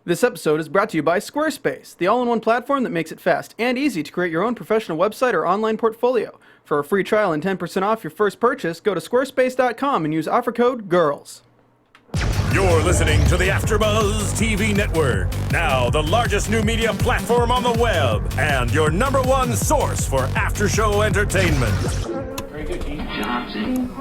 This episode is brought to you by Squarespace, the all-in-one platform that makes it fast and easy to create your own professional website or online portfolio. For a free trial and 10% off your first purchase, go to squarespace.com and use offer code GIRLS. You're listening to the AFTERBUZZ TV Network, now the largest new media platform on the web, and your #1 source for after-show entertainment. Very good, Gene. Johnson.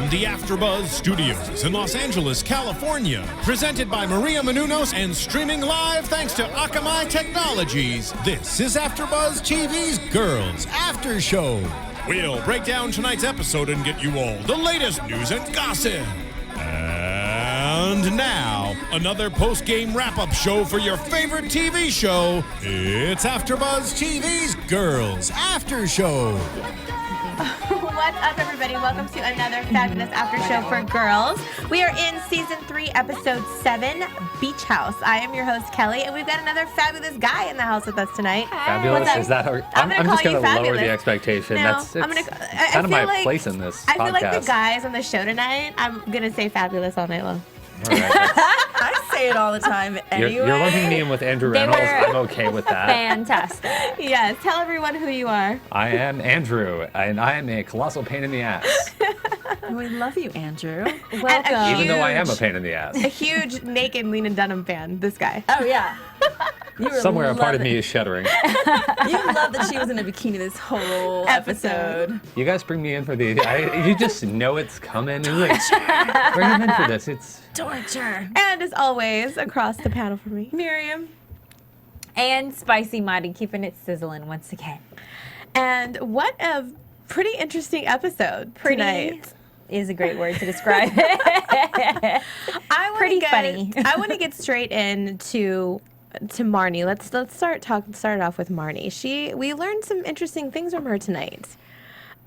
From the AFTERBUZZ Studios in Los Angeles, California, presented by Miriam and streaming live thanks to Akamai Technologies. This is AFTERBUZZ TV's Girls After Show. We'll break down tonight's episode and get you all the latest news and gossip. And now, another post-game wrap-up show for your favorite TV show. It's AFTERBUZZ TV's Girls After Show. What's up, everybody? Welcome to another fabulous after show for girls. We are in season 3, episode 7, Beach House. I am your host, Kelly, and we've got another fabulous guy in the house with us tonight. Fabulous? Is that how I'm just going to lower the expectation. No, That's kind of my place in this podcast. I feel like the guys on the show tonight, I'm going to say fabulous all night long. All right, I say it all the time anyway. You're lumping me in with Andrew Reynolds. I'm okay with that. Fantastic. Yes, tell everyone who you are. I am Andrew, and I am a colossal pain in the ass. We love you, Andrew. Welcome. Even though I am a pain in the ass. A huge naked Lena Dunham fan, this guy. Oh, yeah. Somewhere a part of me is shuddering. You love that she was in a bikini this whole episode. You guys bring me in for these. You just know it's coming. Like, bring him in for this. It's torture. And as always, across the panel for me, Miriam. And Spicy Marty keeping it sizzling once again. And what a pretty interesting episode tonight. Is a great word to describe it. Funny. I want to get straight into Marnie. Let's start it off with Marnie. We learned some interesting things from her tonight.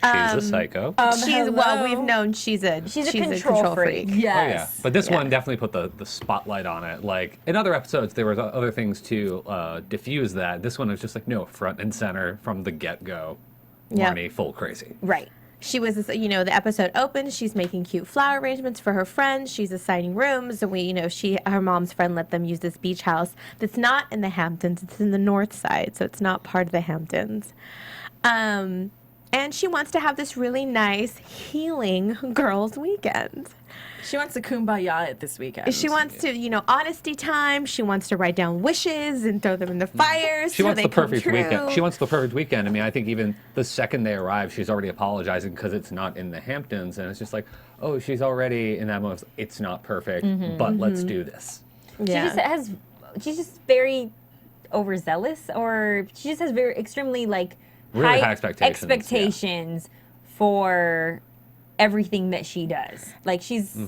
She's a psycho. Well, we've known she's a control freak. Yes. Oh, yeah. But this one definitely put the spotlight on it. Like, in other episodes, there was other things to diffuse that. This one was just like, no, front and center from the get-go. Yep. Marnie, full crazy. Right. She was, the episode opens. She's making cute flower arrangements for her friends. She's assigning rooms. And her mom's friend let them use this beach house that's not in the Hamptons. It's in the north side, so it's not part of the Hamptons. And she wants to have this really nice, healing girls' weekend. She wants to kumbaya it this weekend. She wants to, honesty time. She wants to write down wishes and throw them in the fire. She wants the perfect weekend. She wants the perfect weekend. I mean, I think even the second they arrive, she's already apologizing because it's not in the Hamptons. And it's just like, oh, she's already in that moment. It's not perfect, but let's do this. Yeah. She's just very overzealous, or she just has very extremely Really high expectations for everything that she does. Like, she's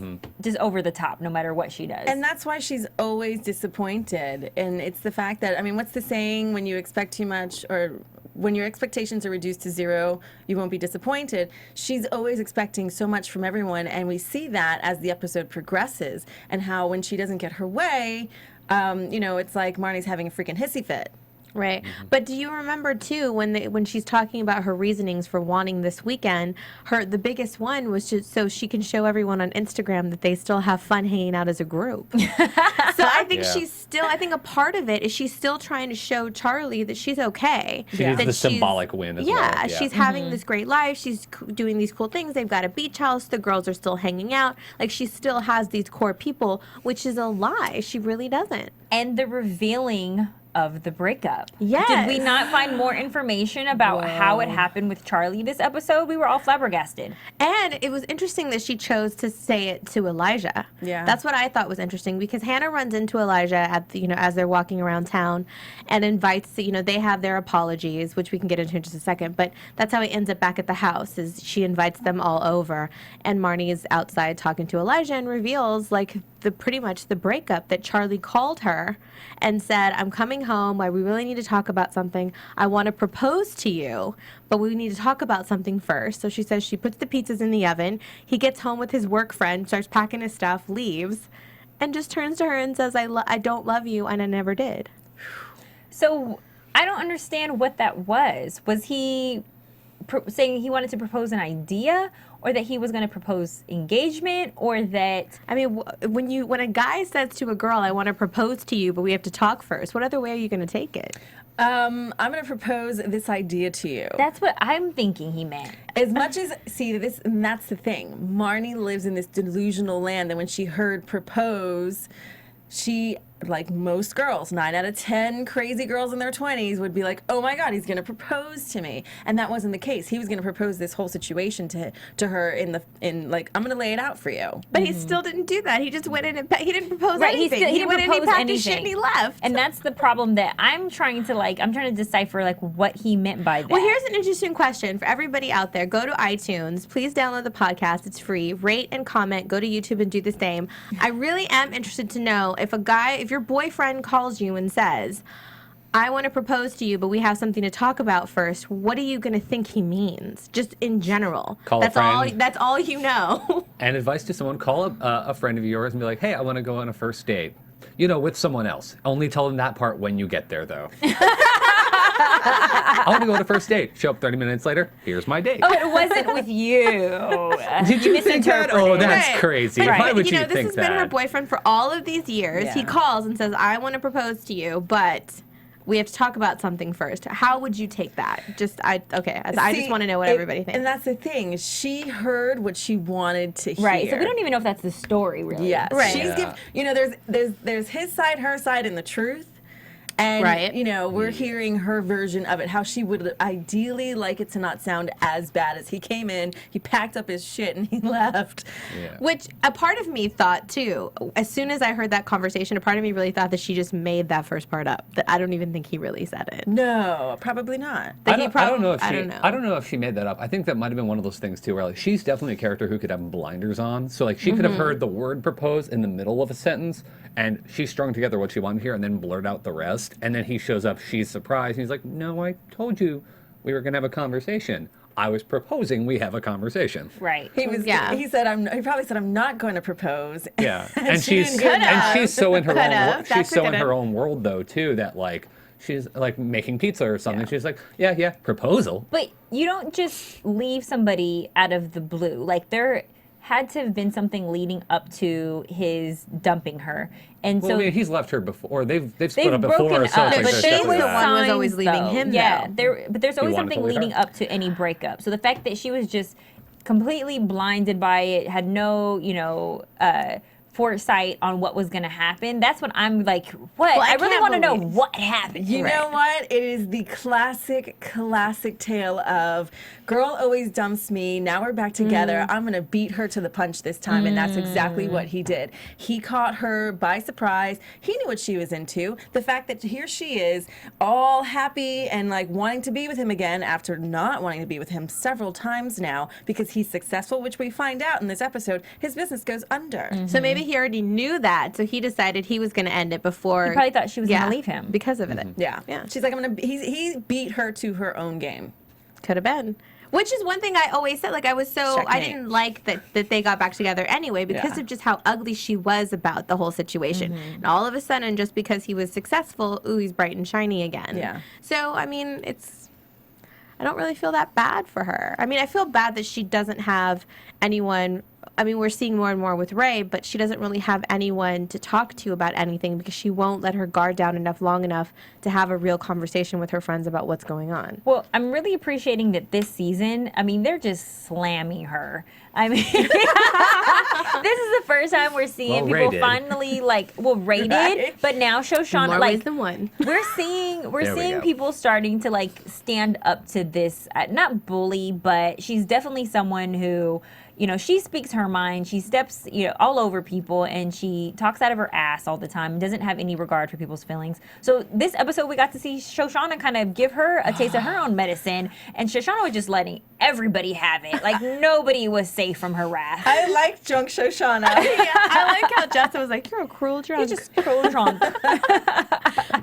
just over the top no matter what she does. And that's why she's always disappointed. And it's the fact that, what's the saying? When you expect too much, or when your expectations are reduced to zero, you won't be disappointed. She's always expecting so much from everyone. And we see that as the episode progresses, and how when she doesn't get her way, it's like Marnie's having a freaking hissy fit. Right. But do you remember, too, when she's talking about her reasonings for wanting this weekend, the biggest one was just so she can show everyone on Instagram that they still have fun hanging out as a group. So I think I think a part of it is she's still trying to show Charlie that she's okay. She needs the symbolic win as well. Yeah, she's having this great life. She's doing these cool things. They've got a beach house. The girls are still hanging out. Like, she still has these core people, which is a lie. She really doesn't. And the revealing of the breakup. Yes. Did we not find more information about how it happened with Charlie this episode? We were all flabbergasted. And it was interesting that she chose to say it to Elijah. Yeah. That's what I thought was interesting, because Hannah runs into Elijah at as they're walking around town and invites, they have their apologies, which we can get into in just a second, but that's how he ends up back at the house, is she invites them all over, and Marnie is outside talking to Elijah and reveals pretty much the breakup, that Charlie called her and said, I'm coming home. We really need to talk about something. I want to propose to you, but we need to talk about something first. So she says she puts the pizzas in the oven. He gets home with his work friend, starts packing his stuff, leaves, and just turns to her and says, I don't love you, and I never did. So I don't understand what that was. Was he saying he wanted to propose an idea, or that he was going to propose engagement, or that... I mean, when a guy says to a girl, I want to propose to you, but we have to talk first, what other way are you going to take it? I'm going to propose this idea to you. That's what I'm thinking he meant. As much as, and that's the thing. Marnie lives in this delusional land that when she heard propose, she, like most girls, 9 out of 10 crazy girls in their 20s would be like, oh my God, he's going to propose to me. And that wasn't the case. He was going to propose this whole situation to her in like, I'm going to lay it out for you. But he still didn't do that. He just went in and he didn't propose Right, anything. he didn't went in, propose he packed anything. his shit and he left. And that's the problem that I'm trying to decipher like what he meant by that. Well, here's an interesting question for everybody out there. Go to iTunes. Please download the podcast. It's free. Rate and comment. Go to YouTube and do the same. I really am interested to know if your boyfriend calls you and says, I want to propose to you, but we have something to talk about first. What are you going to think he means? Just in general. Call a friend. That's all you know. And advice to someone, call a friend of yours and be like, hey, I want to go on a first date. With someone else. Only tell them that part when you get there, though. I want to go on a first date. Show up 30 minutes later. Here's my date. Oh, it wasn't with you. Did you think that? Oh, that's Right. crazy. But, Why would you this think has been her that? boyfriend for all of these years. Yeah. He calls and says, I want to propose to you, but we have to talk about something first. How would you take that? I just want to know what everybody thinks. And that's the thing. She heard what she wanted to hear. Right. So we don't even know if that's the story, really. Yes. Right. She's there's his side, her side, and the truth. And, Right. We're hearing her version of it, how she would ideally like it to not sound as bad as he came in, he packed up his shit, and he left. Yeah. Which a part of me thought, too, as soon as I heard that conversation, a part of me really thought that she just made that first part up. That I don't even think he really said it. No, probably not. That I he don't know if I she. don't know. I don't know if she made that up. I think that might have been one of those things too, where like she's definitely a character who could have blinders on. So like she could have heard the word propose in the middle of a sentence, and she strung together what she wanted to hear, and then blurt out the rest. And then he shows up. She's surprised. And he's like, "No, I told you we were gonna have a conversation. I was proposing we have a conversation." Right. He was. Yeah. He said, He probably said, "I'm not going to propose." Yeah, and and she she's didn't hear that. and she's so in her Could've. own. She's That's a so in good her one. own world though too that like she's like making pizza or something. She's like, yeah, proposal. But you don't just leave somebody out of the blue. Like there had to have been something leading up to his dumping her. And Well, so I mean, he's left her before. They've split they've up broken before, up. so it's like but there's she's definitely the that. one was always leaving though. him, Yeah, though. but there's always wanted to something leave her? leading up to any breakup. So the fact that she was just completely blinded by it, had no, foresight on what was going to happen. That's what I'm like, what? Well, I I really can't want to know believe- what happened. You know what? It is the classic tale of girl always dumps me. Now we're back together. I'm going to beat her to the punch this time. And that's exactly what he did. He caught her by surprise. He knew what she was into. The fact that here she is all happy and like wanting to be with him again after not wanting to be with him several times now because he's successful, which we find out in this episode, his business goes under. So maybe he already knew that, so he decided he was going to end it before. He probably thought she was going to leave him. because of it. Yeah. Yeah. She's like, he beat her to her own game. Could have been. Which is one thing I always said. Like, I Checkmate. didn't like that they got back together anyway because Yeah. of just how ugly she was about the whole situation. And all of a sudden, just because he was successful, ooh, he's bright and shiny again. Yeah. So, I mean, I don't really feel that bad for her. I mean, I feel bad that she doesn't have anyone. I mean, we're seeing more and more with Ray, but she doesn't really have anyone to talk to about anything because she won't let her guard down long enough to have a real conversation with her friends about what's going on. Well, I'm really appreciating that this season, I mean, they're just slamming her. I mean, this is the first time we're seeing people rated. finally rated, Right. but now Shoshana, More ways than one. we're seeing There we go. people starting to stand up to this, not bully, but she's definitely someone who, she speaks her mind. She steps, all over people, and she talks out of her ass all the time and doesn't have any regard for people's feelings. So this episode, we got to see Shoshana kind of give her a taste of her own medicine, and Shoshana was just letting everybody have it. Like, nobody was safe from her wrath. I like drunk Shoshana. I like how Justin was like, "You're a cruel drunk." You're just cruel drunk.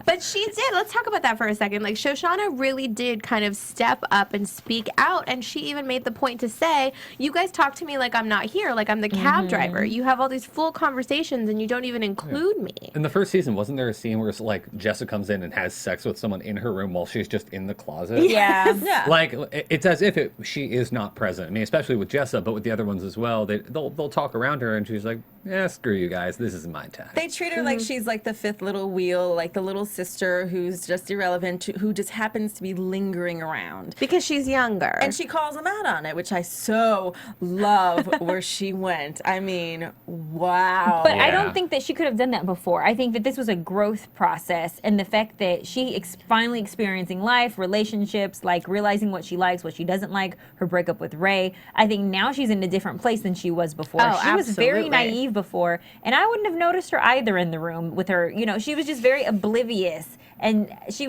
But she did. Let's talk about that for a second. Like, Shoshana really did kind of step up and speak out, and she even made the point to say, you guys talk to me like I'm not here, like I'm the cab driver. You have all these full conversations, and you don't even include me. In the first season, wasn't there a scene where it's like Jessa comes in and has sex with someone in her room while she's just in the closet? Yeah. Like, it's as if she is not present. I mean, especially with Jessa, but with the other ones as well. They'll talk around her, and she's like, yeah, screw you guys. This is my time. They treat her like she's like the fifth little wheel, like the little sister who's just irrelevant, who just happens to be lingering around. Because she's younger. And she calls them out on it, which I so love where she went. I mean, wow. But I don't think that she could have done that before. I think that this was a growth process, and the fact that she finally experiencing life, relationships, like realizing what she likes, what she doesn't like, her breakup with Ray. I think now she's in a different place than she was before. Oh, she was very absolutely. naive before, and I wouldn't have noticed her either in the room with her. You know, she was just very oblivious, and she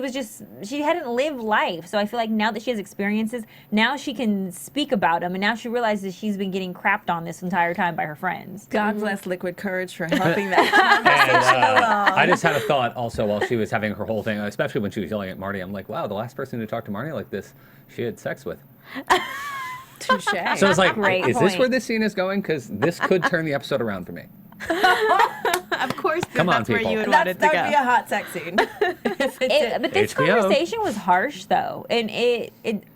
hadn't lived life. So I feel like now that she has experiences, now she can speak about them, and now she realizes she's been getting crapped on this entire time by her friends. God bless Liquid Courage for helping that conversation along. I just had a thought also while she was having her whole thing, especially when she was yelling at Marty. I'm like, wow, the last person to talk to Marty like this, she had sex with. Touche. So I was like, Great is this point. where this scene is going? Because this could turn the episode around for me. Of course, Come on, that's where people. you would want it to That go. would be a hot sex scene. If it did. But this HBO. conversation was harsh, though, and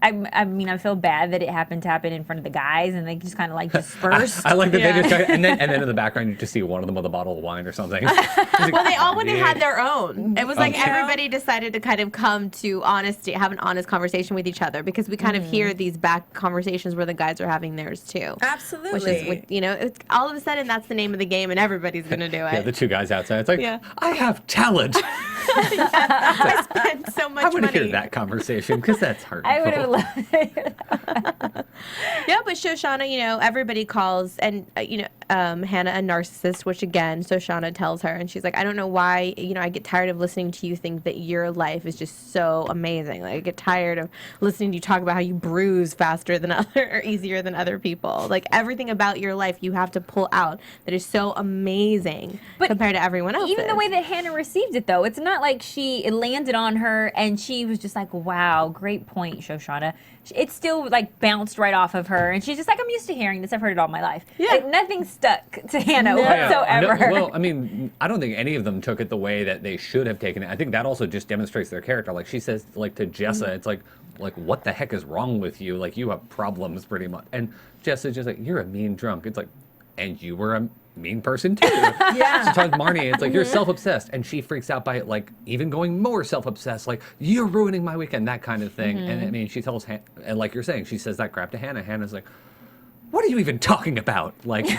I mean, I feel bad that it happened to happen in front of the guys, and they just kind of like dispersed. I like that they just tried, and then in the background you just see one of them with a bottle of wine or something. Well, they all went and had their own. It was like Okay. everybody decided to kind of come to honesty, have an honest conversation with each other, because we kind of hear these back conversations where the guys are having theirs too. Absolutely. Which is, you know, it's, all of a sudden that's the name of the game, and everybody's gonna do it. Yeah, the two guys outside. It's like, Yeah. I have talent. I spent so much I want to money. hear that conversation because that's hurtful. I would have loved it. Yeah, but Shoshana, you know, everybody calls and Hannah a narcissist, which again, Shoshana tells her, and she's like, I don't know why, you know, I get tired of listening to you think that your life is just so amazing. Like, I get tired of listening to you talk about how you bruise faster than or easier than other people. Like, everything about your life you have to pull out that is so amazing compared to everyone else. Even the way that Hannah received it, though, it's not like it landed on her and she was just like, wow, great point, Shoshana. It still like bounced right off of her, and she's just like, I'm used to hearing this. I've heard it all my life. Yeah. Like, nothing stuck to Hannah Yeah. whatsoever. Well, I mean, I don't think any of them took it the way that they should have taken it. I think that also just demonstrates their character. Like she says, like to Jessa, it's like what the heck is wrong with you? Like you have problems, pretty much. And Jessa's just like, you're a mean drunk. It's like, and you were a mean person too. Yeah. So telling Marnie, it's like you're self-obsessed, and she freaks out by it, like even going more self-obsessed, like you're ruining my weekend, that kind of thing. And I mean, she tells and like you're saying, she says that crap to Hannah. Hannah's like, what are you even talking about? Like in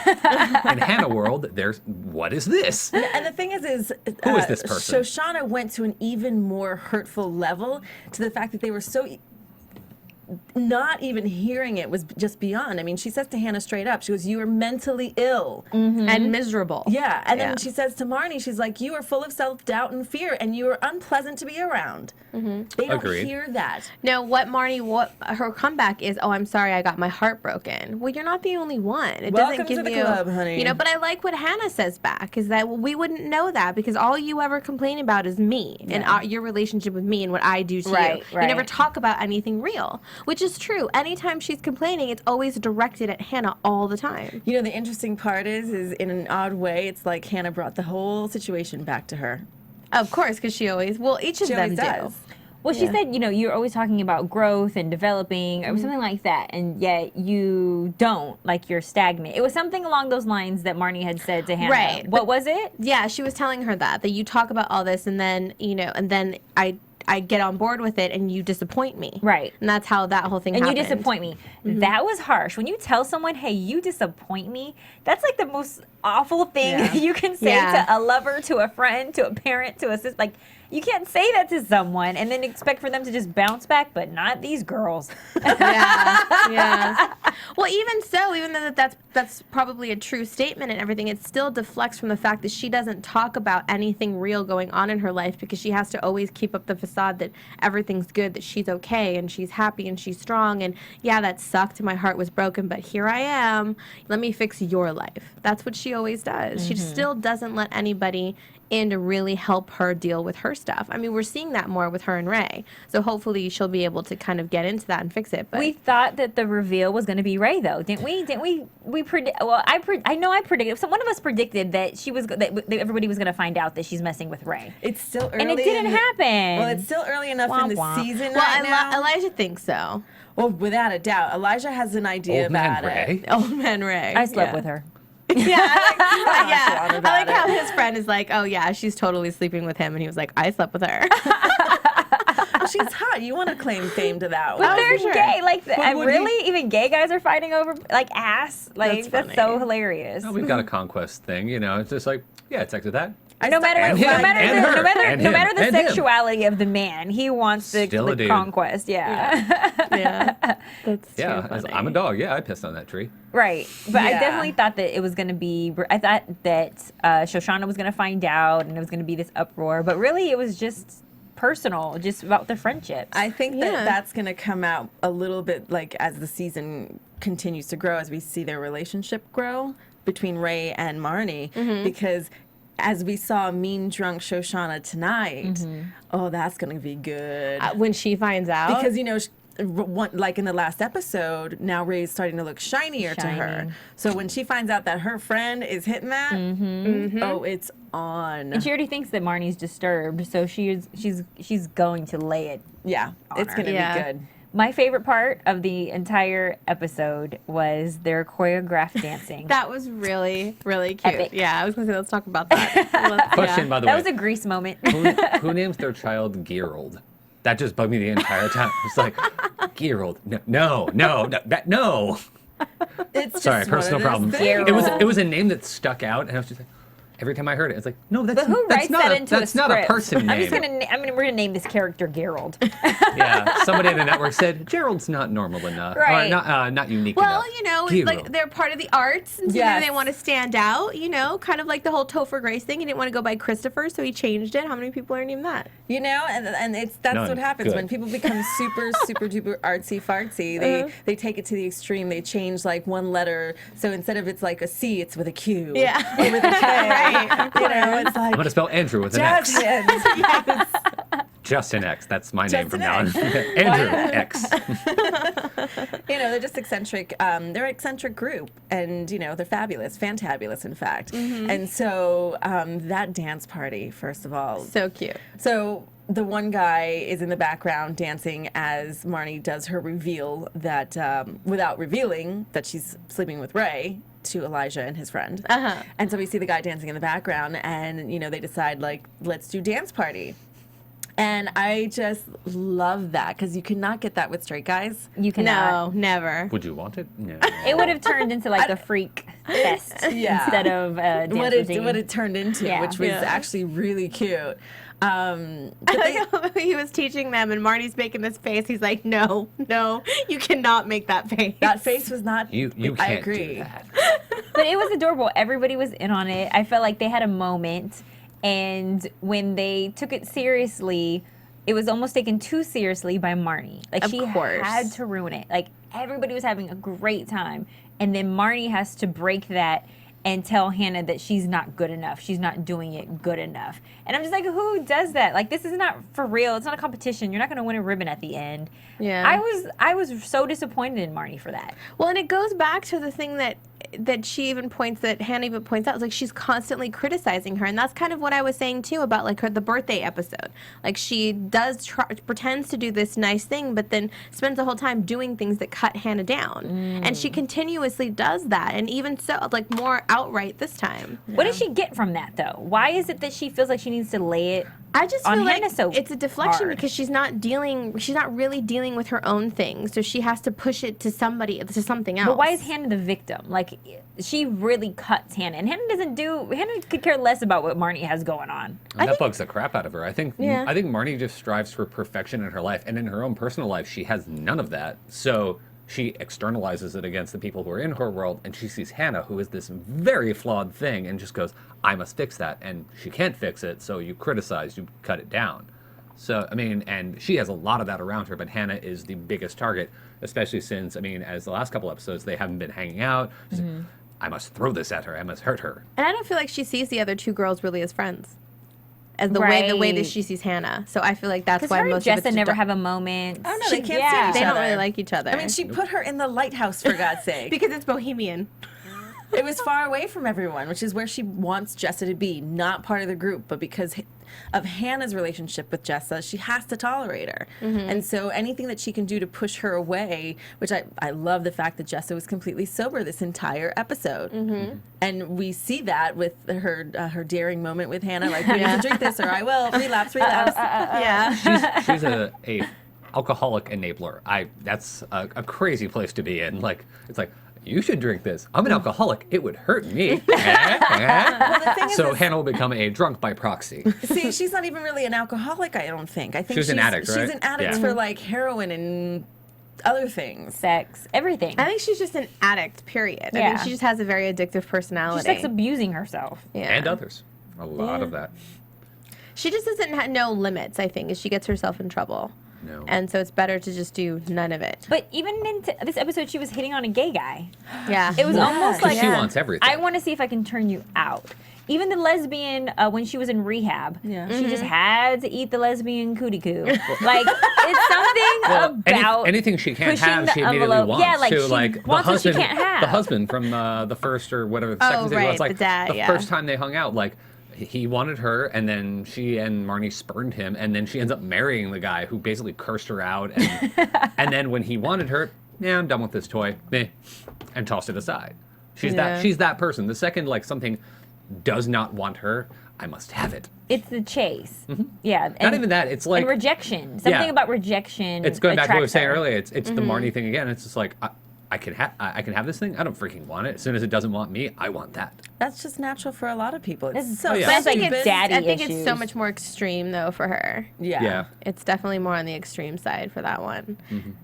Hannah world, what is this? And the thing is Who is this person? Shoshana went to an even more hurtful level to the fact that they were so not even hearing it was just beyond. I mean, she says to Hannah straight up, she goes, you are mentally ill. and miserable. Yeah. And Yeah. then she says to Marnie, she's like, you are full of self-doubt and fear, and you are unpleasant to be around. They don't Agreed. hear that. No, what her comeback is, oh, I'm sorry, I got my heart broken. Well, you're not the only one. It Welcome doesn't give to the you, club, honey. You know, but I like what Hannah says back is that, well, we wouldn't know that because all you ever complain about is me and your relationship with me and what I do to Right, you. You never right. talk about anything real, which is true. Anytime she's complaining, it's always directed at Hannah all the time. You know, the interesting part is in an odd way, it's like Hannah brought the whole situation back to her. Of course, because she always, well, each of She them always do. does. Well, she said, you know, you're always talking about growth and developing or something like that, and yet you don't, like you're stagnant. It was something along those lines that Marnie had said to Hannah. Right. What was it? Yeah, she was telling her that you talk about all this and then, you know, and then I get on board with it and you disappoint me. Right. And that's how that whole thing And happened. you disappoint me. That was harsh. When you tell someone, hey, you disappoint me, that's like the most awful thing Yeah. you can say Yeah. to a lover, to a friend, to a parent, to a sister. Like, you can't say that to someone and then expect for them to just bounce back, but not these girls. Yeah. Well, even so, even though that's probably a true statement and everything, it still deflects from the fact that she doesn't talk about anything real going on in her life because she has to always keep up the facade that everything's good, that she's okay and she's happy and she's strong. And yeah, that sucked. My heart was broken, but here I am. Let me fix your life. That's what she always does. She still doesn't let anybody in to really help her deal with her stuff. I mean, we're seeing that more with her and Ray. So hopefully she'll be able to kind of get into that and fix it. But we thought that the reveal was going to be Ray, though, didn't we? We predict? Well, I know I predicted. One of us predicted that that everybody was going to find out that she's messing with Ray. It's still early. And it didn't happen. Well, it's still early enough in the season well, right now. Elijah thinks so. Well, without a doubt. Elijah has an idea Old man about it. Ray. Old man Ray. I slept with her. Yeah, I on like how about his friend is like, oh yeah, she's totally sleeping with him, and he was like, I slept with her. She's hot. You want to claim fame to that But one. they're sure. gay. Like, would really? Even gay guys are fighting over, like, ass? Like, that's funny. so hilarious. No, we've got a conquest thing, you know. It's just like, yeah, it's like that. No matter And him, and her, and no him, matter the and him. sexuality of the man, he wants Still a the dude. conquest. Yeah. Yeah, that's Yeah, too funny. I'm a dog. Yeah, I pissed on that tree. Right. But I Yeah. definitely thought that it was going to be, I thought that Shoshana was going to find out and it was going to be this uproar. But really, it was just personal, just about the friendships. I think Yeah. that that's going to come out a little bit like as the season continues to grow, as we see their relationship grow between Ray and Marnie, because as we saw Mean Drunk Shoshana tonight, oh, that's going to be good. When she finds out, Because, you know, like in the last episode, now Ray's starting to look shinier to her. Shiny. So when she finds out that her friend is hitting that, oh, it's on. and she already thinks that Marnie's disturbed, so she's going to lay it. Yeah, it's her. going to Yeah. be good. My favorite part of the entire episode was their choreographed dancing. that was really, really cute. Epic. Yeah, I was gonna say let's talk about that. Question, by the That way. was a Grease moment. Who names their child Gerald? That just bugged me the entire time. It's like, Gerald. No. It's Sorry, just personal one of those problem. things. It was a name that stuck out, and I was just like, every time I heard it, it's like, no, that's But who that's writes not that a, into that's a not script? a person I'm name. just we're gonna name this character Gerald. Yeah, somebody at the network said Gerald's not normal enough, Right. or not unique Well, enough. you know, it's like Gerald. they're part of the arts, and so Yes. maybe they want to stand out. You know, kind of like the whole Topher Grace thing. He didn't want to go by Christopher, so he changed it. How many people are named that? You know, and that's None. what happens Good. when people become super duper artsy fartsy. They take it to the extreme. They change like one letter. So instead of it's like a C, it's with a Q. Yeah. Or with a K. Right. You know, it's like I'm gonna spell Andrew with an X. Jasmine. Yes. Justin X. That's my name from Justin now on. Andrew X. You know, they're just eccentric. They're an eccentric group, and you know, they're fabulous, fantabulous, in fact. And so that dance party, first of all, So cute. so the one guy is in the background dancing as Marnie does her reveal that, without revealing that she's sleeping with Ray, to Elijah and his friend. And so we see the guy dancing in the background, and you know, they decide like, let's do dance party. And I just love that because you cannot get that with straight guys. You cannot. No, never. Would you want it? No. It would have turned into like a freak fest Yeah. instead of a dance What routine. it turned into, Yeah. which was Yeah. actually really cute. But I they, like how he was teaching them, and Marty's making this face. He's like, no, you cannot make that face. that face was not. You can't I agree. do that. But it was adorable. Everybody was in on it. I felt like they had a moment, and when they took it seriously, it was almost taken too seriously by Marnie. Like, Of she course. had to ruin it. Like, everybody was having a great time, and then Marnie has to break that and tell Hannah that she's not good enough. She's not doing it good enough. And I'm just like, who does that? Like, this is not for real. It's not a competition. You're not going to win a ribbon at the end. Yeah. I was so disappointed in Marnie for that. Well, and it goes back to the thing that she even points, that Hannah even points out, is like she's constantly criticizing her, and that's kind of what I was saying too about like the birthday episode. Like, she does pretends to do this nice thing, but then spends the whole time doing things that cut Hannah down, and she continuously does that, and even so, like more outright this time. What does she get from that, though? Why is it that she feels like she needs to lay it I just on feel like Hannah so it's a deflection hard? because she's not really dealing with her own thing, so she has to push it to something else. But why is Hannah the victim? Like, she really cuts Hannah, and Hannah could care less about what Marnie has going on. And that bugs the crap out of her. I think Yeah. Marnie just strives for perfection in her life, and in her own personal life, she has none of that. So she externalizes it against the people who are in her world, and she sees Hannah, who is this very flawed thing, and just goes, I must fix that. And she can't fix it, so you criticize, you cut it down. So, I mean, and she has a lot of that around her, but Hannah is the biggest target, especially since, I mean, as the last couple episodes, they haven't been hanging out. She's like, I must throw this at her, I must hurt her. And I don't feel like she sees the other two girls really as friends. as the way that Right. she sees Hannah. So I feel like that's Because why her and most of Jessa it's never just have a moment. Oh, no, they can't see each they don't other. really like each other. I mean, she put her in the lighthouse, for God's sake. because it's bohemian. It was far away from everyone, which is where she wants Jessa to be, not part of the group, but because of Hannah's relationship with Jessa, she has to tolerate her. And so anything that she can do to push her away, which I love the fact that Jessa was completely sober this entire episode. And we see that with her daring moment with Hannah, like, you can drink this or I will, relapse. Yeah. She's a alcoholic enabler. That's a crazy place to be in. Like, it's like, you should drink this. I'm an alcoholic. It would hurt me. So Hannah will become a drunk by proxy. See, she's not even really an alcoholic, I don't think. I think She's an addict, right? She's an addict Yeah. for like heroin and other things. Sex, everything. I think she's just an addict, period. I Yeah. think she just has a very addictive personality. She's sex abusing herself. Yeah. And others. A lot of that. She just doesn't know limits, I think, as she gets herself in trouble. No. And so it's better to just do none of it. But even in this episode, she was hitting on a gay guy. Yeah. It was almost like, She wants everything. I want to see if I can turn you out. Even the lesbian, when she was in rehab, she just had to eat the lesbian cootie coo. Like, it's something about anything she can't pushing have, the she immediately envelope. wants. Yeah, like to, she like the wants what she husband, can't have. the husband from the first or whatever the second season right, was like the dad, the yeah. first time they hung out. Like, he wanted her, and then she and Marnie spurned him, and then she ends up marrying the guy who basically cursed her out. And, and then when he wanted her, yeah, I'm done with this toy, meh, and tossed it aside. She's that person. The second like something does not want her, I must have it. It's the chase. Yeah. Not and- even that. It's like and rejection. Something about rejection. It's going back to what I was saying attracts her. earlier. It's the Marnie thing again. It's just like I can have this thing. I don't freaking want it. As soon as it doesn't want me, I want that. That's just natural for a lot of people. It's This so is- yeah. sounds like stupid. daddy I think it's so issues. much more extreme, though, for her. Yeah. It's definitely more on the extreme side for that one.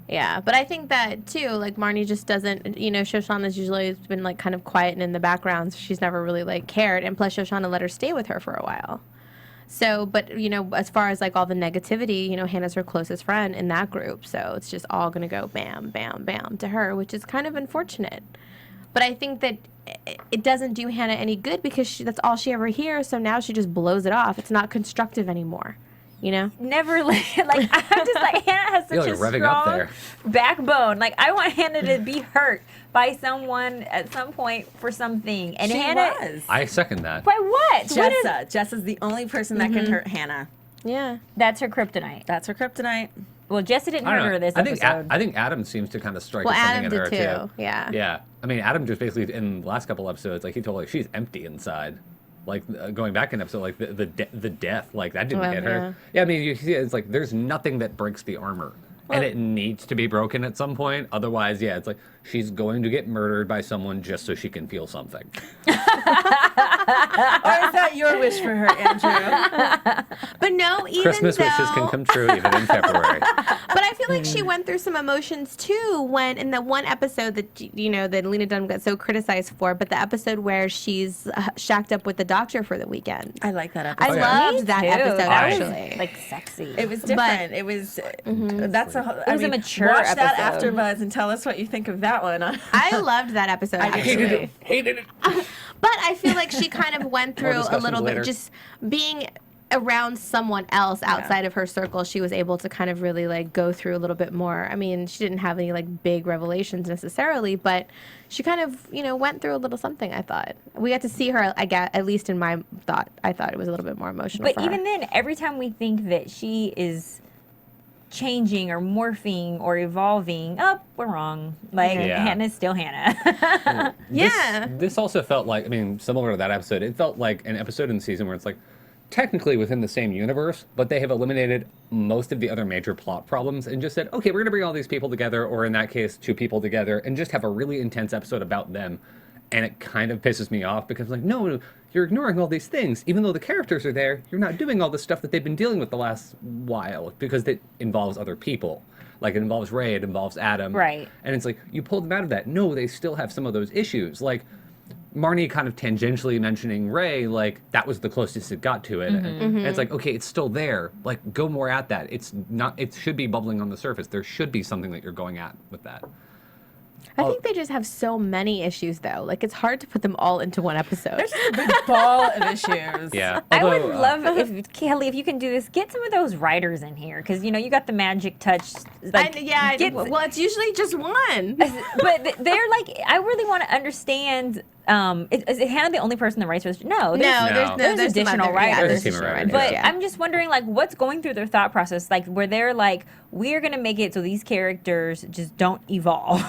Yeah, but I think that, too, like, Marnie just doesn't, Shoshana's usually been, like, kind of quiet and in the background, so she's never really, like, cared. And plus, Shoshana let her stay with her for a while. So, but, as far as, like, all the negativity, Hannah's her closest friend in that group. So it's just all going to go bam, bam, bam to her, which is kind of unfortunate. But I think that it doesn't do Hannah any good because that's all she ever hears. So now she just blows it off. It's not constructive anymore, Never like I'm just like Hannah has such You're a revving up strong there. backbone. Like I want Hannah to be hurt by someone at some point for something. And She Hannah was. I second that. by what? What is- Jessa's the only person that can hurt Hannah. Yeah. That's her kryptonite. That's her kryptonite. Well, Jessa didn't I hurt don't her know. this I think episode. I think Adam seems to kind of strike Well, something Adam in her did too. Yeah. Yeah. I mean, Adam just basically in the last couple episodes, like he told her she's empty inside. Like going back in episode, like the death, like that didn't Well, hit her. Yeah, I mean, you see, it's like there's nothing that breaks the armor, and it needs to be broken at some point. Otherwise, yeah, it's like she's going to get murdered by someone just so she can feel something. Or is that your wish for her, Andrew? But no, even Christmas though, wishes can come true even in February. But I feel like she went through some emotions too when in the one episode that that Lena Dunham got so criticized for, but the episode where she's shacked up with the doctor for the weekend. I like that I episode. yeah. loved that Too. episode That was, actually. like sexy. It was different. It was that's a. It was a mature watch that episode. AfterBuzz and tell us what you think of that one. I loved that episode actually. Hated it. But I feel like she kind of went through a discussions little later. bit just being around someone else outside of her circle. She was able to kind of really like go through a little bit more. I mean, she didn't have any like big revelations necessarily, but she kind of, went through a little something, I thought. We got to see her, I guess, at least in my thought. I thought it was a little bit more emotional But for her. even then, every time we think that she is changing or morphing or evolving, we're wrong. Like Yeah. Hannah's still Hannah. Yeah. This also felt like, I mean, similar to that episode, it felt like an episode in the season where it's like, technically within the same universe, but they have eliminated most of the other major plot problems and just said, okay, we're going to bring all these people together, or in that case, 2 people together, and just have a really intense episode about them. And it kind of pisses me off because, like, no, you're ignoring all these things. Even though the characters are there, you're not doing all the stuff that they've been dealing with the last while because it involves other people. Like, it involves Ray, it involves Adam. Right. And it's like, you pulled them out of that. No, they still have some of those issues. Like, Marnie kind of tangentially mentioning Ray, like, that was the closest it got to it. And it's like, okay, it's still there. Like, go more at that. It's not, it should be bubbling on the surface. There should be something that you're going at with that. I think they just have so many issues, though. Like, it's hard to put them all into one episode. There's just a big ball of issues. Yeah. I would Although, love if Kelly, if you can do this, get some of those writers in here because you got the magic touch. Like, Well, it's usually just one. but they're like, I really want to understand. Is Hannah the only person that writes for this? No, there's additional some writers. There's a team of writers. But I'm just wondering, like, what's going through their thought process, like, where they're like, we're gonna make it so these characters just don't evolve.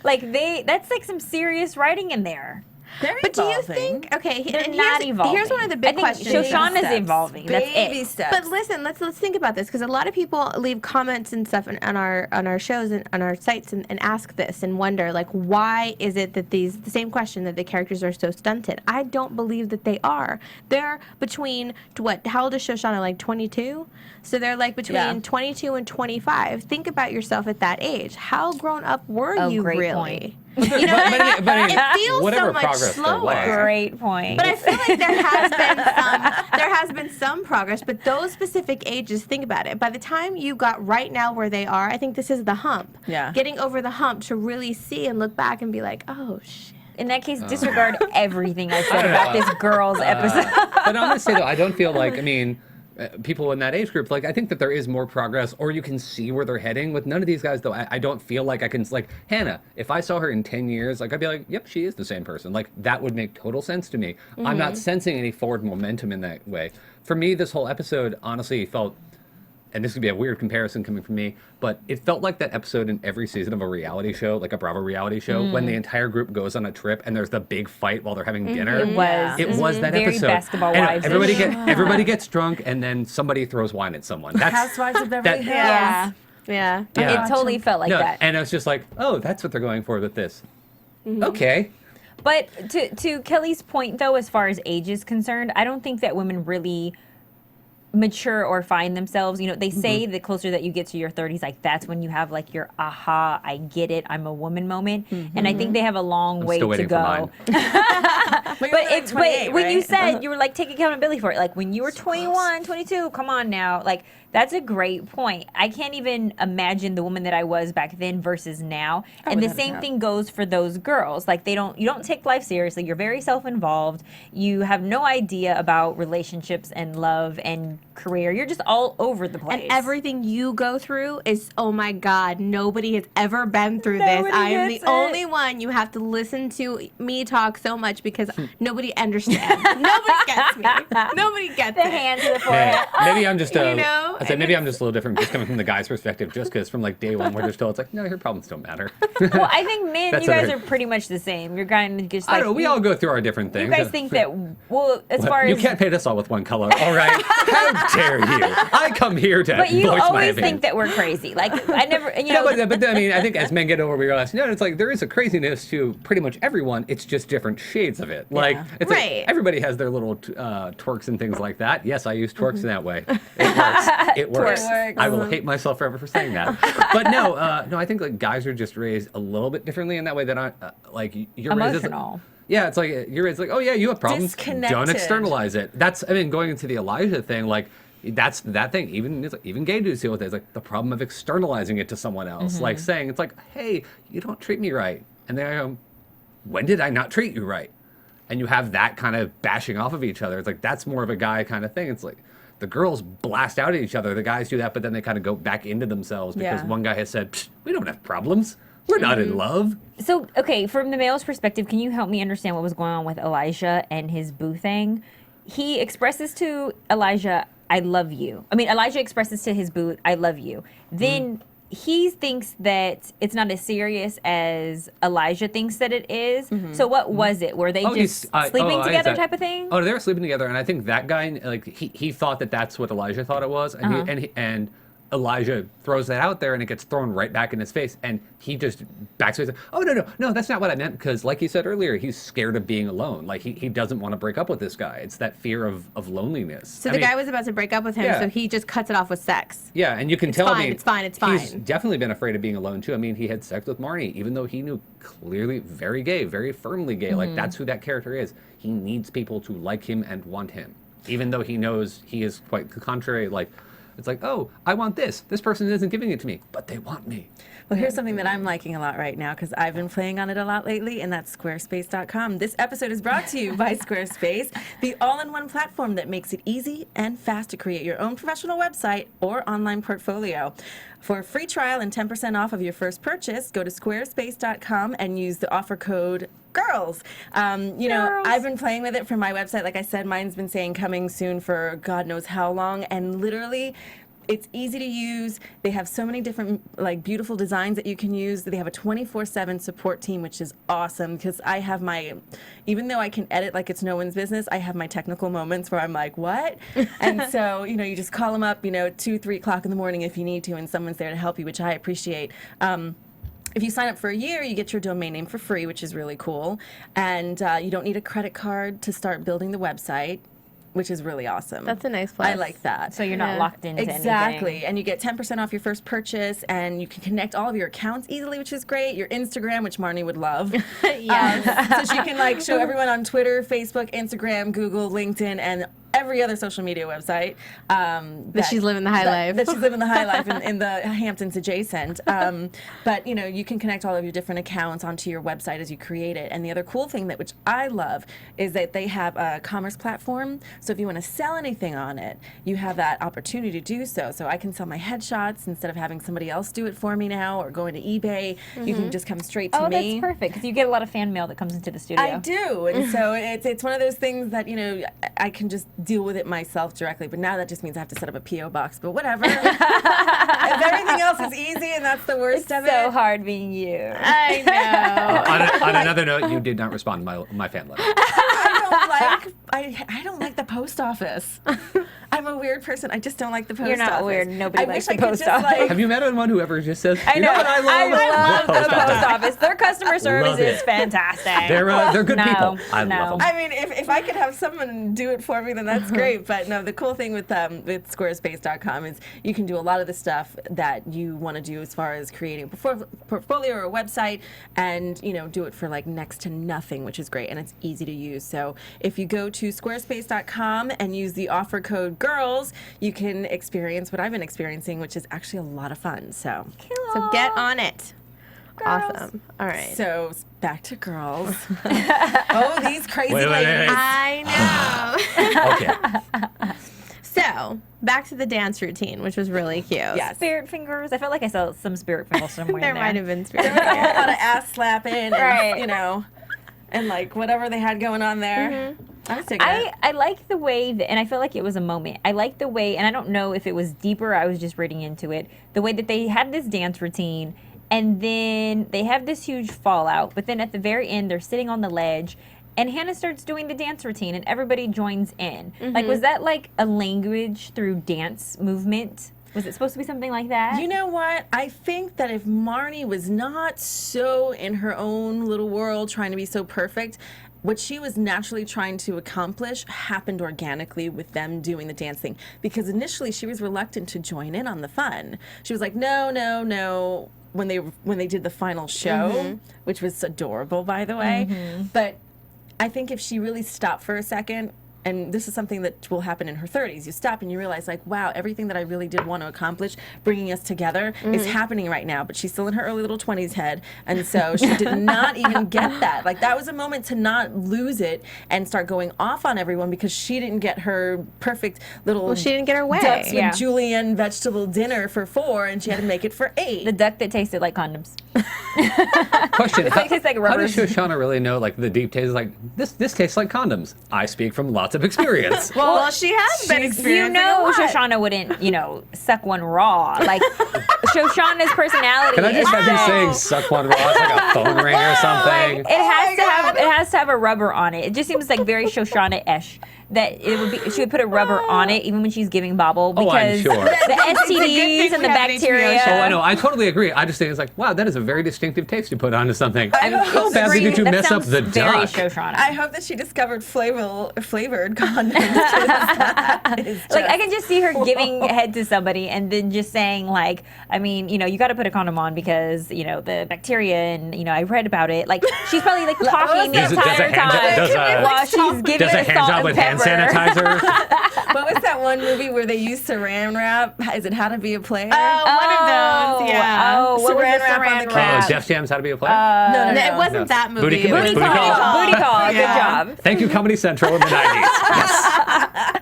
Like that's like some serious writing in there. But do you think? Okay, They're and not here's evolving. one of the big I think questions. Shoshana's evolving. That's Baby it. steps. But listen, let's think about this because a lot of people leave comments and stuff on our shows and on our sites and ask this and wonder like why is it that the same question that the characters are so stunted? I don't believe that they are. They're between how old is Shoshana? Like 22? So they're like between 22 and 25. Think about yourself at that age. How grown up were you great really? point. You know what I mean? but I mean, It feels whatever so much progress there slower. was. Great point. But I feel like there has been some progress, but those specific ages, think about it. By the time you got right now where they are, I think this is the hump. Yeah. Getting over the hump to really see and look back and be like, oh shit. In that case, disregard everything I said about this girls episode. But I'm gonna say though, I don't feel like people in that age group, like I think that there is more progress, or you can see where they're heading. With none of these guys, though, I don't feel like I can. Like Hannah, if I saw her in 10 years, like I'd be like, yep, she is the same person. Like that would make total sense to me. I'm not sensing any forward momentum in that way. For me, this whole episode honestly felt, and this would be a weird comparison coming from me, but it felt like that episode in every season of a reality show, like a Bravo reality show, when the entire group goes on a trip and there's the big fight while they're having dinner. It was that very episode. Basketball And Wives. everybody gets drunk, and then somebody throws wine at someone. That's Housewives of Beverly Hills. Yeah. Yeah. It totally felt like that. And I was just like, oh, that's what they're going for with this. Okay. But to Kelly's point, though, as far as age is concerned, I don't think that women really mature or find themselves. They say the closer that you get to your 30s, like that's when you have like your aha, I get it, I'm a woman moment. And I think they have a long way still to waiting for go. mine. But when you said you were like, take accountability for it, like when you were 21, 22, come on now, like that's a great point. I can't even imagine the woman that I was back then versus now. And the same thing goes for those girls. Like you don't take life seriously. You're very self-involved. You have no idea about relationships and love and career. You're just all over the place. And everything you go through is, oh my God, nobody has ever been through this. I am the only one. You have to listen to me talk so much because nobody understands. Nobody gets me. Nobody gets the it. hand to the forehead. Maybe I'm just You know? I said maybe I'm just a little different, just coming from the guy's perspective, just because from like day one where they're still, it's like, no, your problems don't matter. Well, I think men, That's you guys okay. are pretty much the same. You're kind of just I like don't know, we all go through our different things. you guys think that, well, as far You as can't paint us all with one color, all right? How dare you? I come here to but you voice my always opinion. think that we're crazy. Like I never, No, but I mean, I think as men get older, we realize, no, it's like there is a craziness to pretty much everyone. It's just different shades of it. Like, it's like Right. everybody has their little twerks and things like that. Yes, I use twerks in that way. It works. It works. Twerks. I will hate myself forever for saying that. But no, I think like guys are just raised a little bit differently in that way. That I like you're raised emotional. Yeah, it's like you're raised like, oh yeah, you have problems. Don't Disconnected. externalize it. That's going into the Elijah thing, like. That's that thing. Even gay dudes deal with it. It's like the problem of externalizing it to someone else. Like saying, it's like, hey, you don't treat me right. And then I go, when did I not treat you right? And you have that kind of bashing off of each other. It's like, that's more of a guy kind of thing. It's like the girls blast out at each other. The guys do that, but then they kind of go back into themselves because one guy has said, Psh, we don't have problems. We're not in love. So, okay, from the male's perspective, can you help me understand what was going on with Elijah and his boo thing? He expresses to Elijah, I love you. I mean, Elijah expresses to his boo, I love you. Then he thinks that it's not as serious as Elijah thinks that it is. So what was it? Were they just sleeping together type of thing? Oh, they were sleeping together, and I think that guy, like, he thought that that's what Elijah thought it was, and and Elijah throws that out there, and it gets thrown right back in his face, and he just backs away. Oh, no, that's not what I meant, because like you said earlier, he's scared of being alone. Like, he doesn't want to break up with this guy. It's that fear of loneliness. So the guy was about to break up with him, Yeah. so he just cuts it off with sex. Yeah, and you can It's tell. fine, it's fine. He's definitely been afraid of being alone too. I mean, he had sex with Marnie, even though he knew clearly very gay, very firmly gay. Like that's who that character is. He needs people to like him and want him, even though he knows he is quite the contrary. Like It's like, oh, I want this. This person isn't giving it to me, but they want me. Well, here's something that I'm liking a lot right now because I've been playing on it a lot lately, and that's Squarespace.com. This episode is brought to you by Squarespace, the all-in-one platform that makes it easy and fast to create your own professional website or online portfolio. For a free trial and 10% off of your first purchase, go to squarespace.com and use the offer code GIRLS. You know, I've been playing with it for my website. Like I said, mine's been saying coming soon for God knows how long, and literally it's easy to use. They have so many different, like, beautiful designs that you can use. They have a 24/7 support team, which is awesome because I have my, even though I can edit like it's no one's business, I have my technical moments where I'm like, what? And so, you know, you just call them up, you know, 2, 3 o'clock in the morning if you need to, and someone's there to help you, which I appreciate. If you sign up for a year, you get your domain name for free, which is really cool. And you don't need a credit card to start building the website, which is really awesome. That's a nice plus. I like that. So you're not locked into Exactly. anything. And you get 10% off your first purchase, and you can connect all of your accounts easily, which is great. Your Instagram, which Marnie would love. Yes. So she can, like, show everyone on Twitter, Facebook, Instagram, Google, LinkedIn, and every other social media website That she's living the high life. That she's living the high life in the Hamptons adjacent. But, you know, you can connect all of your different accounts onto your website as you create it. And the other cool thing which I love is that they have a commerce platform. So if you want to sell anything on it, you have that opportunity to do so. So I can sell my headshots instead of having somebody else do it for me now or going to eBay. You can just come straight to me. Oh, that's perfect because you get a lot of fan mail that comes into the studio. I do, and so it's one of those things that, you know, I can just deal with it myself directly. But now that just means I have to set up a PO box. But whatever. If everything else is easy and that's the worst of it. So hard being you. I know. On another note, you did not respond to my fan letter. I don't like the post office. I'm a weird person. I just don't like the post office. You're not weird. Nobody likes the I wish I could post just, office. like, Have you met anyone who ever just says, I you know. know what I love? the post office. Their customer service Love is it. fantastic. They're good No, people. I no. love them. I mean, if I could have someone do it for me, then that's great. But no, the cool thing with Squarespace.com is you can do a lot of the stuff that you want to do as far as creating a portfolio or a website, and, you know, do it for like next to nothing, which is great, and it's easy to use. So if you go to Squarespace.com and use the offer code GIRLS, you can experience what I've been experiencing, which is actually a lot of fun. So Get on it. Girls. Awesome. All right. So back to girls. Oh, these crazy Wait. ladies. I know. Okay. So, back to the dance routine, which was really cute. Yes. Spirit fingers. I felt like I saw some spirit fingers somewhere There in there. might have been spirit A whole lot of ass slapping, and, Right. you know, and like whatever they had going on there. I was taking it. I like the way that, and I feel like it was a moment. I like the way, and I don't know if it was deeper. I was just reading into it. The way that they had this dance routine, and then they have this huge fallout. But then at the very end, they're sitting on the ledge, and Hannah starts doing the dance routine, and everybody joins in. Like, was that like a language through dance movement? Was it supposed to be something like that? You know what? I think that if Marnie was not so in her own little world trying to be so perfect, what she was naturally trying to accomplish happened organically with them doing the dance thing. Because initially she was reluctant to join in on the fun. She was like, no. When they did the final show, which was adorable, by the way. But I think if she really stopped for a second, and this is something that will happen in her 30s, you stop and you realize, like, wow, everything that I really did want to accomplish, bringing us together, is happening right now. But she's still in her early little 20s head, and so she did not even get that. Like, that was a moment to not lose it and start going off on everyone because she didn't get her perfect little Well, she didn't get her way. ducks Yeah. with julienne vegetable dinner for 4, and she had to make it for 8. the duck that tasted like condoms. Question: It tastes like how rubbers. does Shoshana really know, like, the deep taste? Like, this tastes like condoms. I speak from lots of experience. Well, she has been You experiencing know, a lot. Shoshana wouldn't, suck one raw. Like, Shoshana's personality. Can I just is have you that- saying "suck one raw" it's like a phone ring or something? It has to have a rubber on it. It just seems like very Shoshana-ish. That it would be, she would put a rubber on it even when she's giving bobble Oh, I'm because sure. the STDs and the we have an HBO bacteria. show. Oh, I know. I totally agree. I just think it's like, wow, that is a very distinctive taste you put onto something. How It's badly did you that mess up sounds the very duck? Shoshana. I hope that she discovered flavored condoms. That is Like, I just- can just see her giving head to somebody and then just saying, like, I'm mean, you know, you got to put a condom on because, you know, the bacteria and, you know, I read about it. Like, she's probably like talking the entire time while she's giving does a it hand salt job and with hand pepper. sanitizer? What was that one movie where they used saran wrap? Is it How to Be a Player? Oh, one of those, yeah. Oh, what was Saran the wrap on saran the wrap? Oh, Def Jam's How to Be a Player? No, it wasn't No. that movie. Booty It was Booty Call. Booty call. Good job. Thank you, Comedy Central in the 90s.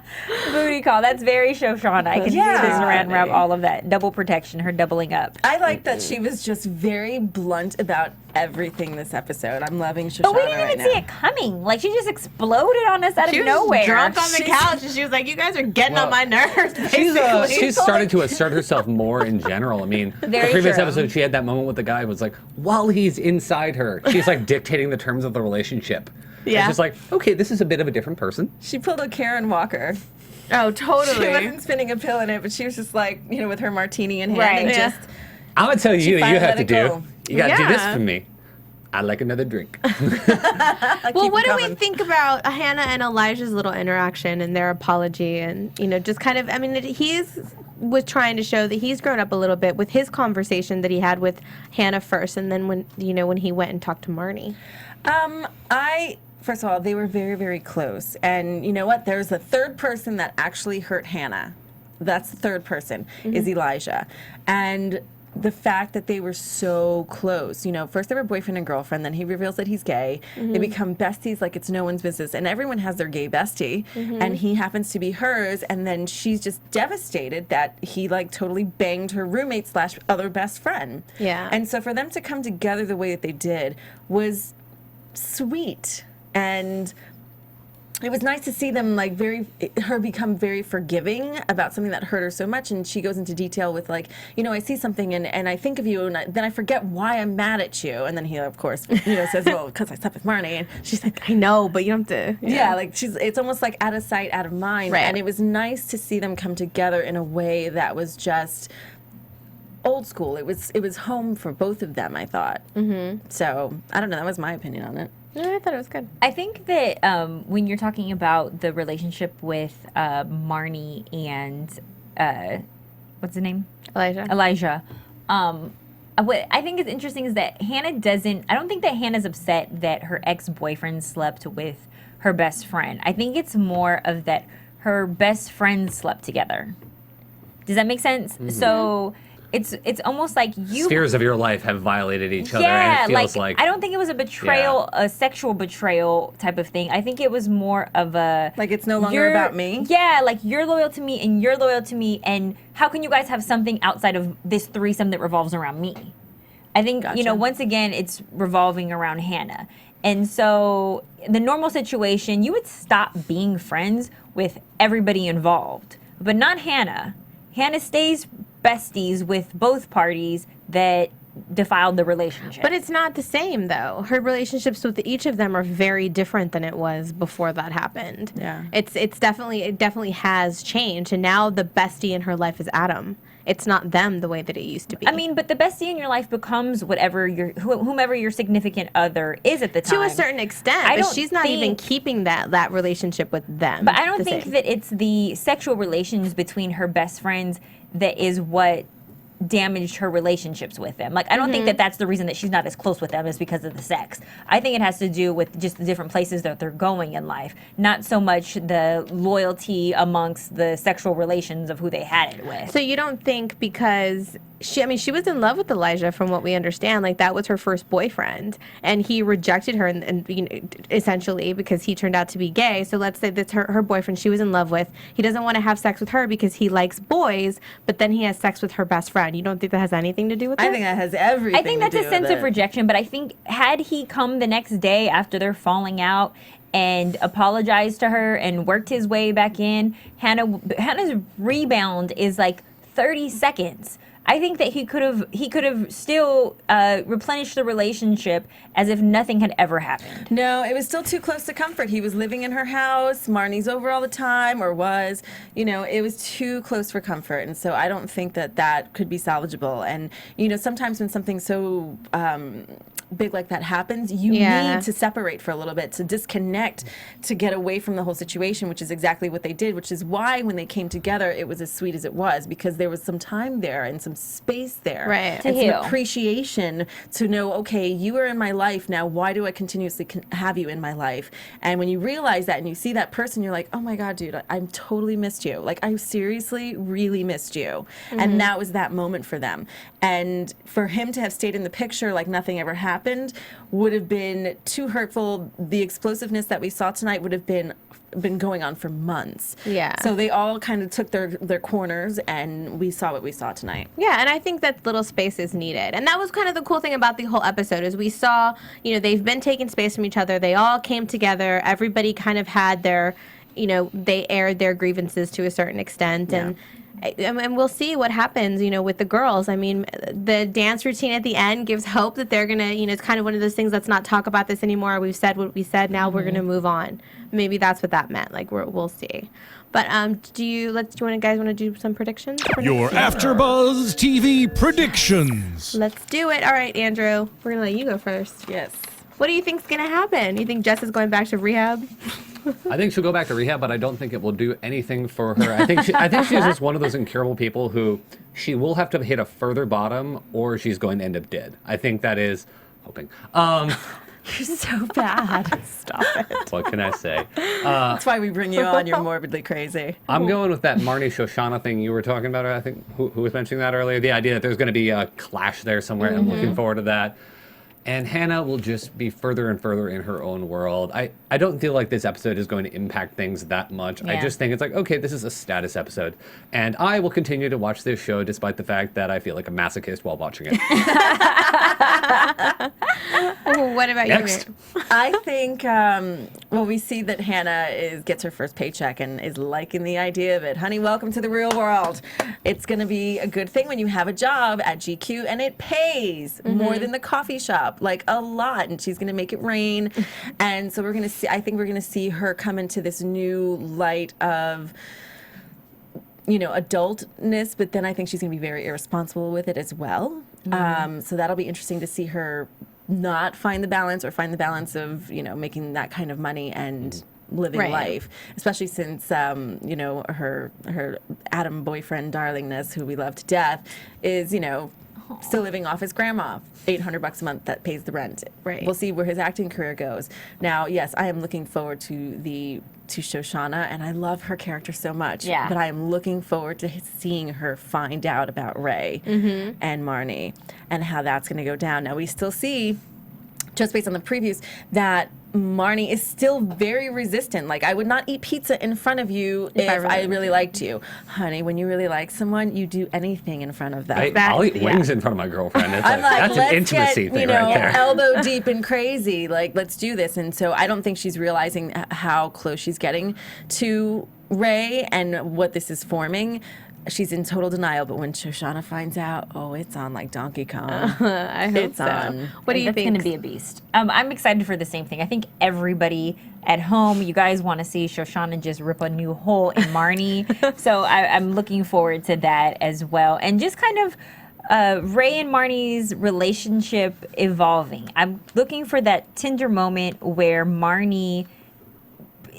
Booty call. That's very Shoshana. I can see Yeah. the saran wrap, all of that. Double protection, her doubling up. I like that she was just very blunt about everything this episode. I'm loving Shoshana But we didn't right even see now. it coming. Like, she just exploded on us out She of was nowhere. drunk on the couch, and she was like, "You guys are getting on my nerves." Basically. She's started to assert herself more in general. I mean, Very the previous true. episode, she had that moment with the guy who was like, while he's inside her, she's like dictating the terms of the relationship. Yeah. It's just like, okay, this is a bit of a different person. She pulled a Karen Walker. Oh, She totally. wasn't spinning a pill in it, but she was just like, you know, with her martini in hand Right. and Yeah. just I'm gonna tell you, finally you have let to it do. go. You gotta do this Yeah. for me. I'd like another drink. Well, keep what it do we coming. think about Hannah and Elijah's little interaction and their apology, and you know, just kind of? I mean, was trying to show that he's grown up a little bit with his conversation that he had with Hannah first, and then when he went and talked to Marnie. First of all, they were very, very close. And you know what? There's a third person that actually hurt Hannah. That's the third person, is Elijah. And the fact that they were so close. You know, first they were boyfriend and girlfriend, then he reveals that he's gay. They become besties like it's no one's business. And everyone has their gay bestie. And he happens to be hers. And then she's just devastated that he like totally banged her roommate / other best friend. Yeah. And so for them to come together the way that they did was sweet. And it was nice to see them like her become very forgiving about something that hurt her so much. And she goes into detail with like, you know, I see something and I think of you and then I forget why I'm mad at you. And then he, of course, you know, says, well, because I slept with Marnie. And she's like, I know, but you don't have to. yeah, like it's almost like out of sight, out of mind. Right. And it was nice to see them come together in a way that was just old school. It was home for both of them, I thought. So I don't know. That was my opinion on it. Yeah, I thought it was good. I think that when you're talking about the relationship with Marnie and what's the name? Elijah. What I think is interesting is that Hannah doesn't. I don't think that Hannah's upset that her ex-boyfriend slept with her best friend. I think it's more of that her best friends slept together. Does that make sense? So it's almost like you Spheres of your life have violated each other, yeah, and it feels like I don't think it was a betrayal, a sexual betrayal type of thing. I think it was more of a Like it's no longer you're- about me. Yeah, like you're loyal to me and you're loyal to me, and how can you guys have something outside of this threesome that revolves around me? I think you know, Gotcha. once again, it's revolving around Hannah, and so the normal situation, you would stop being friends with everybody involved, but not Hannah. Hannah stays besties with both parties that defiled the relationship. But it's not the same though. Her relationships with each of them are very different than it was before that happened. Yeah. It definitely has changed, and now the bestie in her life is Adam. It's not them the way that it used to be. I mean, but the bestie in your life becomes whatever whomever your significant other is at the time. to a certain extent, I but don't she's not even think- keeping that relationship with them. But I don't the think same. that it's the sexual relations between her best friends that is what damaged her relationships with them. Like, I don't think that that's the reason that she's not as close with them is because of the sex. I think it has to do with just the different places that they're going in life, not so much the loyalty amongst the sexual relations of who they had it with. So you don't think because she was in love with Elijah from what we understand, like that was her first boyfriend, and he rejected her and you know, essentially because he turned out to be gay. So let's say that's her boyfriend she was in love with. He doesn't want to have sex with her because he likes boys, but then he has sex with her best friend. You don't think that has anything to do with it? I think that has everything. I think that's to a do sense with of it. rejection, but I think had he come the next day after they're falling out and apologized to her and worked his way back in, Hannah's rebound is like 30 seconds. I think that he could have still replenished the relationship as if nothing had ever happened. No, it was still too close to comfort. He was living in her house. Marnie's over all the time, or was. You know, it was too close for comfort. And so I don't think that could be salvageable. And, you know, sometimes when something's so big like that happens, you need to separate for a little bit, to disconnect, to get away from the whole situation, which is exactly what they did, which is why when they came together, it was as sweet as it was, because there was some time there and some space there. Right. And some appreciation to know, okay, you are in my life now, why do I continuously have you in my life? And when you realize that and you see that person, you're like, oh my God, dude, I totally missed you. Like, I seriously really missed you. And that was that moment for them. And for him to have stayed in the picture like nothing ever happened would have been too hurtful. The explosiveness that we saw tonight would have been going on for months. Yeah. So they all kind of took their corners, and we saw what we saw tonight. Yeah, and I think that little space is needed. And that was kind of the cool thing about the whole episode is we saw, you know, they've been taking space from each other. They all came together. Everybody kind of had their, you know, they aired their grievances to a certain extent. Yeah. And we'll see what happens, you know, with the girls. I mean, the dance routine at the end gives hope that they're going to, you know, it's kind of one of those things, let's not talk about this anymore. We've said what we said. Now we're going to move on. Maybe that's what that meant. Like, we'll see. But do you guys want to do some predictions? Your AfterBuzz TV predictions. Let's do it. All right, Andrew. We're going to let you go first. Yes. What do you think's going to happen? You think Jess is going back to rehab? I think she'll go back to rehab, but I don't think it will do anything for her. I think she's just one of those incurable people who she will have to hit a further bottom, or she's going to end up dead. I think that is hoping. You're so bad. Stop it. What can I say? That's why we bring you on. You're morbidly crazy. I'm going with that Marnie Shoshana thing you were talking about. I think who was mentioning that earlier? The idea that there's going to be a clash there somewhere. I'm looking forward to that. And Hannah will just be further and further in her own world. I don't feel like this episode is going to impact things that much. Yeah. I just think it's like, okay, this is a status episode. And I will continue to watch this show despite the fact that I feel like a masochist while watching it. What about Next. you, Miriam? I think, well, we see that Hannah gets her first paycheck and is liking the idea of it. Honey, welcome to the real world. It's going to be a good thing when you have a job at GQ and it pays more than the coffee shop, like a lot. And she's going to make it rain. And so I think we're going to see her come into this new light of, you know, adultness, but then I think she's going to be very irresponsible with it as well. So that'll be interesting to see her not find the balance, or find the balance of, you know, making that kind of money and living life, especially since, you know, her Adam boyfriend darlingness, who we love to death, is, you know, still living off his grandma, $800 a month that pays the rent. Right. We'll see where his acting career goes. Now, yes, I am looking forward to Shoshana, and I love her character so much. Yeah. But I am looking forward to seeing her find out about Ray and Marnie and how that's going to go down. Now, we still see, just based on the previews, that Marnie is still very resistant. Like, I would not eat pizza in front of you if I really liked you. Honey, when you really like someone, you do anything in front of them. I'll eat wings in front of my girlfriend. It's I'm like, that's let's an intimacy get, thing you know, right there. elbow deep and crazy. Like, let's do this. And so I don't think she's realizing how close she's getting to Ray and what this is forming. She's in total denial, but when Shoshana finds out, oh, it's on like Donkey Kong. I hope It's so. on. What do you That's think? going to be a beast. I'm excited for the same thing. I think everybody at home, you guys want to see Shoshana just rip a new hole in Marnie. So I'm looking forward to that as well. And just kind of Ray and Marnie's relationship evolving. I'm looking for that tender moment where Marnie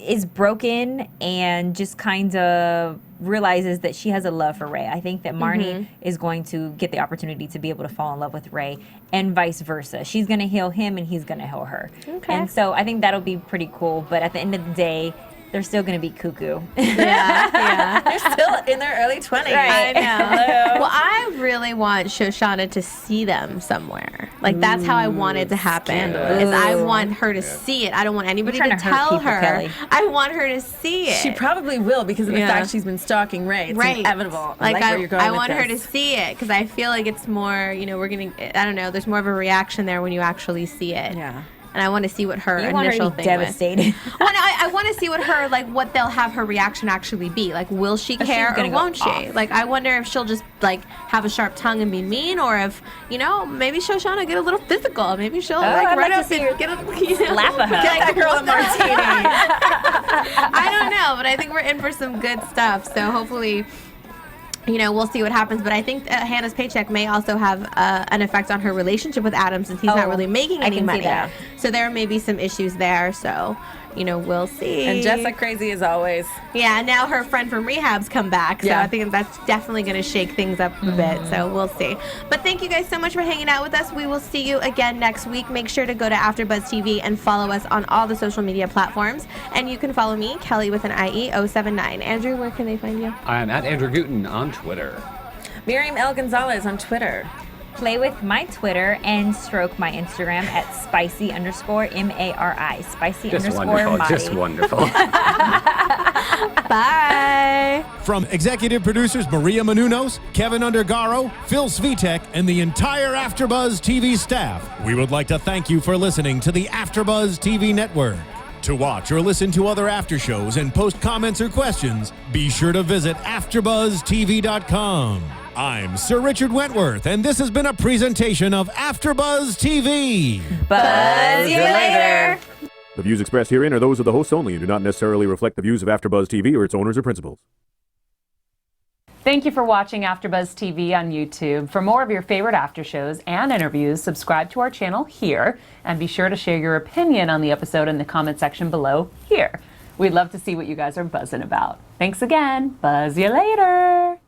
is broken and just kind of realizes that she has a love for Ray. I think that Marnie is going to get the opportunity to be able to fall in love with Ray, and vice versa. She's going to heal him and he's going to heal her. Okay. And so I think that'll be pretty cool. But at the end of the day, they're still going to be cuckoo. Yeah. They're still in their early 20s. I know. Well, I really want Shoshana to see them somewhere. Like, that's how I want it to happen. Is I want her to see it. I don't want anybody You're to trying to hurt tell people, her. Kelly. I want her to see it. She probably will, because of the fact she's been stalking Ray. It's inevitable. Like, where you're going I with want her to this. see it, because I feel like it's more, you know, I don't know, there's more of a reaction there when you actually see it. Yeah. And I want to see what her You want her initial to be thing was. devastated. Well, no, I want to see what her, like, what they'll have her reaction actually be. Like, will she care or gonna go won't she? off. Like, I wonder if she'll just, like, have a sharp tongue and be mean, or if, you know, maybe Shoshana get a little physical. Maybe she'll, like, I'd run like to up see and her get a, you know, slap a hug. get That girl a martini. I don't know, but I think we're in for some good stuff. So hopefully we'll see what happens. But I think Hannah's paycheck may also have an effect on her relationship with Adam, since he's not really making any money. See that. So there may be some issues there. So, we'll see. And just like crazy as always. Yeah, and now her friend from rehab's come back. So Yeah. I think that's definitely going to shake things up a bit. So we'll see. But thank you guys so much for hanging out with us. We will see you again next week. Make sure to go to AfterBuzz TV and follow us on all the social media platforms. And you can follow me, Kellie with an IE 079. Andrew, where can they find you? I'm at Andrew Gutin on Twitter. Miriam L. Gonzalez on Twitter. Play with my Twitter and stroke my Instagram at spicy_MARI. Spicy Just underscore wonderful. Mari. Just wonderful. Bye. From executive producers Maria Menounos, Kevin Undergaro, Phil Svitek, and the entire AfterBuzz TV staff, we would like to thank you for listening to the AfterBuzz TV network. To watch or listen to other after shows and post comments or questions, be sure to visit AfterBuzzTV.com. I'm Sir Richard Wentworth, and this has been a presentation of AfterBuzz TV. Buzz you later. The views expressed herein are those of the hosts only and do not necessarily reflect the views of AfterBuzz TV or its owners or principals. Thank you for watching AfterBuzz TV on YouTube. For more of your favorite after shows and interviews, subscribe to our channel here, and be sure to share your opinion on the episode in the comment section below here. We'd love to see what you guys are buzzing about. Thanks again. Buzz you later.